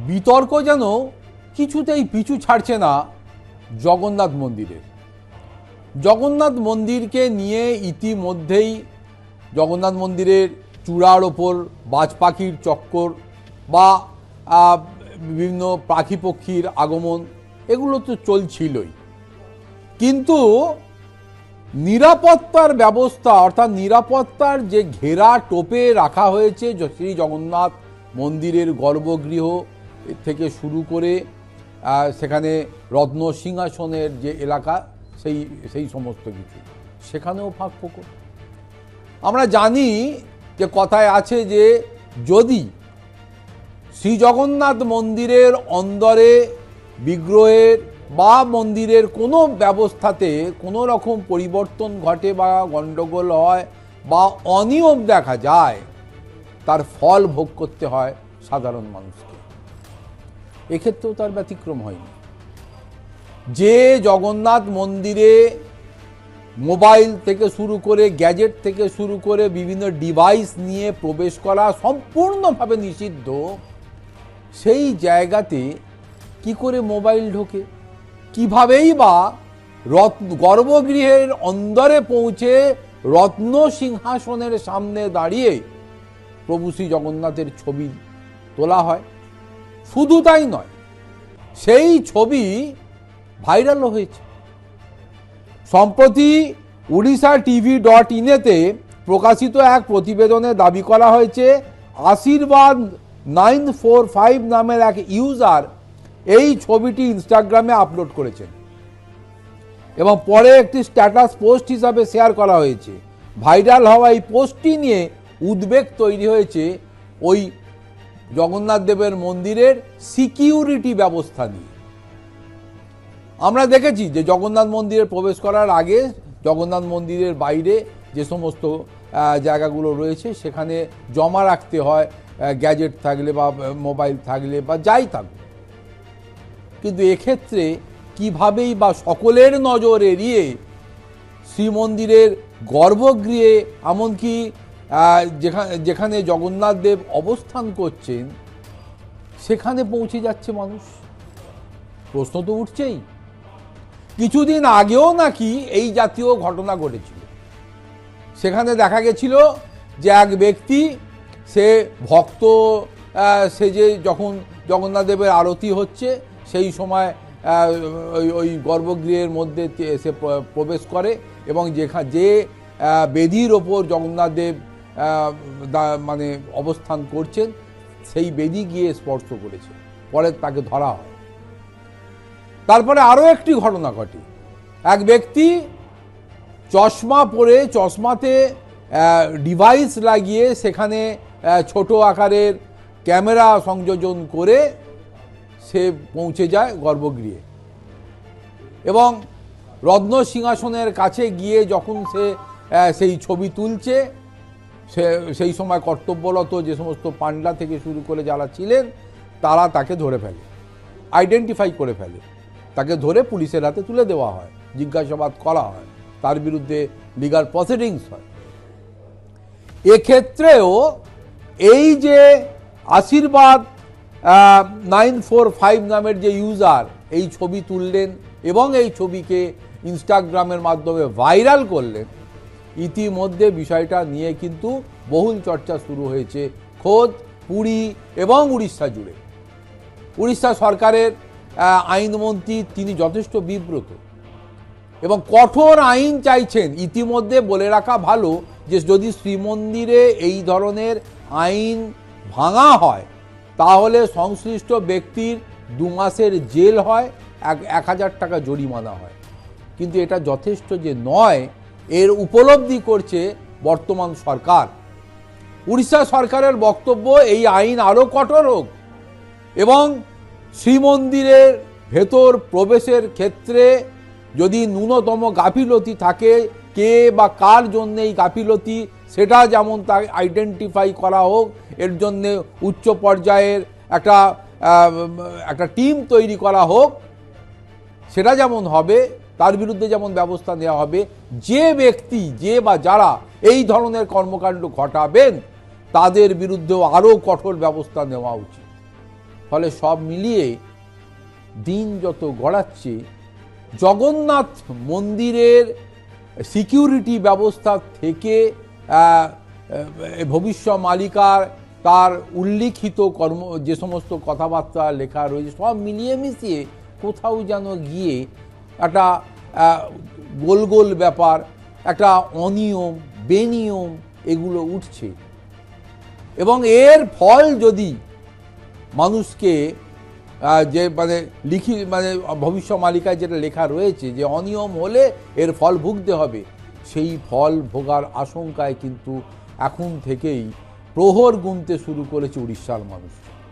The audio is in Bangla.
বিতর্ক যেন কিছুতেই পিছু ছাড়ছে না জগন্নাথ মন্দিরের। জগন্নাথ মন্দিরকে নিয়ে ইতিমধ্যেই জগন্নাথ মন্দিরের চূড়ার ওপর বাজ পাখির চক্কর বা বিভিন্ন পাখি পক্ষীর আগমন এগুলো তো চলছিলই, কিন্তু নিরাপত্তার ব্যবস্থা অর্থাৎ নিরাপত্তার যে ঘেরা টোপে রাখা হয়েছে শ্রী জগন্নাথ মন্দিরের গর্ভগৃহ থেকে শুরু করে সেখানে রত্ন সিংহাসনের যে এলাকা সেই সমস্ত কিছু, সেখানেও ফাঁক ফোকর। আমরা জানি যে কথায় আছে যে যদি শ্রী জগন্নাথ মন্দিরের অন্দরে বিগ্রহের বা মন্দিরের কোনো ব্যবস্থাতে কোনো রকম পরিবর্তন ঘটে বা গণ্ডগোল হয় বা অনিয়ম দেখা যায়, তার ফল ভোগ করতে হয় সাধারণ মানুষকে। এক্ষেত্রেও তার ব্যতিক্রম হয়নি। যে জগন্নাথ মন্দিরে মোবাইল থেকে শুরু করে গ্যাজেট থেকে শুরু করে বিভিন্ন ডিভাইস নিয়ে প্রবেশ করা সম্পূর্ণভাবে নিষিদ্ধ, সেই জায়গাতে কি করে মোবাইল ঢোকে, কিভাবেই বা গর্ভগৃহের অন্দরে পৌঁছে রত্ন সিংহাসনের সামনে দাঁড়িয়ে প্রভু শ্রী জগন্নাথের ছবি তোলা হয়। শুধু তাই নয়, সেই ছবি ভাইরালও হয়েছে। সম্প্রতি উড়িষ্যা TV.in-তে প্রকাশিত এক প্রতিবেদনে দাবি করা হয়েছে আশীর্বাদ 945 নামের এক ইউজার এই ছবিটি ইনস্টাগ্রামে আপলোড করেছেন এবং পরে একটি স্ট্যাটাস পোস্ট হিসাবে শেয়ার করা হয়েছে। ভাইরাল হওয়া এই পোস্টটি নিয়ে উদ্বেগ তৈরি হয়েছে ওই জগন্নাথ দেবের মন্দিরের সিকিউরিটি ব্যবস্থা নিয়ে। আমরা দেখেছি যে জগন্নাথ মন্দিরে প্রবেশ করার আগে জগন্নাথ মন্দিরের বাইরে যে সমস্ত জায়গাগুলো রয়েছে সেখানে জমা রাখতে হয় গ্যাজেট থাকলে বা মোবাইল থাকলে বা যাই থাকুক, কিন্তু এক্ষেত্রে কিভাবেই বা সকলের নজর এড়িয়ে শ্রীমন্দিরের গর্ভগৃহে এমনকি যেখানে জগন্নাথ দেব অবস্থান করছেন সেখানে পৌঁছে যাচ্ছে মানুষ। প্রশ্ন তো উঠছেই। কিছুদিন আগেও নাকি এই জাতীয় ঘটনা ঘটেছিল। সেখানে দেখা গেছিল যে এক ব্যক্তি সে ভক্ত সেজে যখন জগন্নাথ দেবের আরতি হচ্ছে সেই সময় ওই গর্ভগৃহের মধ্যে সে প্রবেশ করে এবং যে বেদির ওপর জগন্নাথ দেব মানে অবস্থান করছেন সেই বেদি গিয়ে স্পর্শ করেছে, পরে তাকে ধরা হয়। তারপরে আরও একটি ঘটনা ঘটে। এক ব্যক্তি চশমা পরে চশমাতে ডিভাইস লাগিয়ে সেখানে ছোট আকারের ক্যামেরা সংযোজন করে সে পৌঁছে যায় গর্ভগৃহে এবং রত্ন সিংহাসনের কাছে গিয়ে যখন সে সেই ছবি তুলছে সেই সময় কর্তব্যরত যে সমস্ত পান্ডা থেকে শুরু করে যারা ছিলেন তারা তাকে ধরে ফেলে, আইডেন্টিফাই করে ফেলে, তাকে ধরে পুলিশের হাতে তুলে দেওয়া হয়, জিজ্ঞাসাবাদ করা হয়, তার বিরুদ্ধে লিগাল প্রসিডিংস হয়। এক্ষেত্রেও এই যে আশীর্বাদ 945 নামের যে ইউজার এই ছবি তুললেন এবং এই ছবিকে ইনস্টাগ্রামের মাধ্যমে ভাইরাল করলেন, ইতিমধ্যে বিষয়টা নিয়ে কিন্তু বহুল চর্চা শুরু হয়েছে খোদ পুরী এবং উড়িষ্যা জুড়ে। উড়িষ্যা সরকারের আইনমন্ত্রী তিনি যথেষ্ট বিব্রত এবং কঠোর আইন চাইছেন। ইতিমধ্যে বলে রাখা ভালো যে যদি শ্রীমন্দিরে এই ধরনের আইন ভাঙা হয় তাহলে সংশ্লিষ্ট ব্যক্তির 2 মাসের জেল হয়, 1000 টাকা জরিমানা হয়। কিন্তু এটা যথেষ্ট যে নয় এর উপলব্ধি করছে বর্তমান সরকার। উড়িষ্যা সরকারের বক্তব্য এই আইন আরও কঠোর হোক এবং শ্রীমন্দিরের ভেতর প্রবেশের ক্ষেত্রে যদি ন্যূনতম গাফিলতি থাকে, কে বা কার জন্য এই গাফিলতি সেটা যেমন তা আইডেন্টিফাই করা হোক, এর জন্যে উচ্চ পর্যায়ের একটা টিম তৈরি করা হোক, সেটা যেমন হবে, তার বিরুদ্ধে যেমন ব্যবস্থা নেওয়া হবে। যে ব্যক্তি যে বা যারা এই ধরনের কর্মকাণ্ড ঘটাবেন তাদের বিরুদ্ধেও আরও কঠোর ব্যবস্থা নেওয়া উচিত। ফলে সব মিলিয়ে দিন যত গড়াচ্ছে, জগন্নাথ মন্দিরের সিকিউরিটি ব্যবস্থা থেকে ভবিষ্যৎ মালিকার তার উল্লিখিত যে সমস্ত কথাবার্তা লেখা রয়েছে, সব মিলিয়ে মিশিয়ে কোথাও যেন গিয়ে একটা গোল গোল ব্যাপার, একটা অনিয়ম বেনিয়ম এগুলো উঠছে। এবং এর ফল যদি মানুষকে যে ভবিষ্যৎ মালিকায় যেটা লেখা রয়েছে যে অনিয়ম হলে এর ফল ভুগতে হবে, সেই ফল ভোগার আশঙ্কায় কিন্তু এখন থেকেই প্রহর গুনতে শুরু করেছে উড়িষ্যার মানুষ।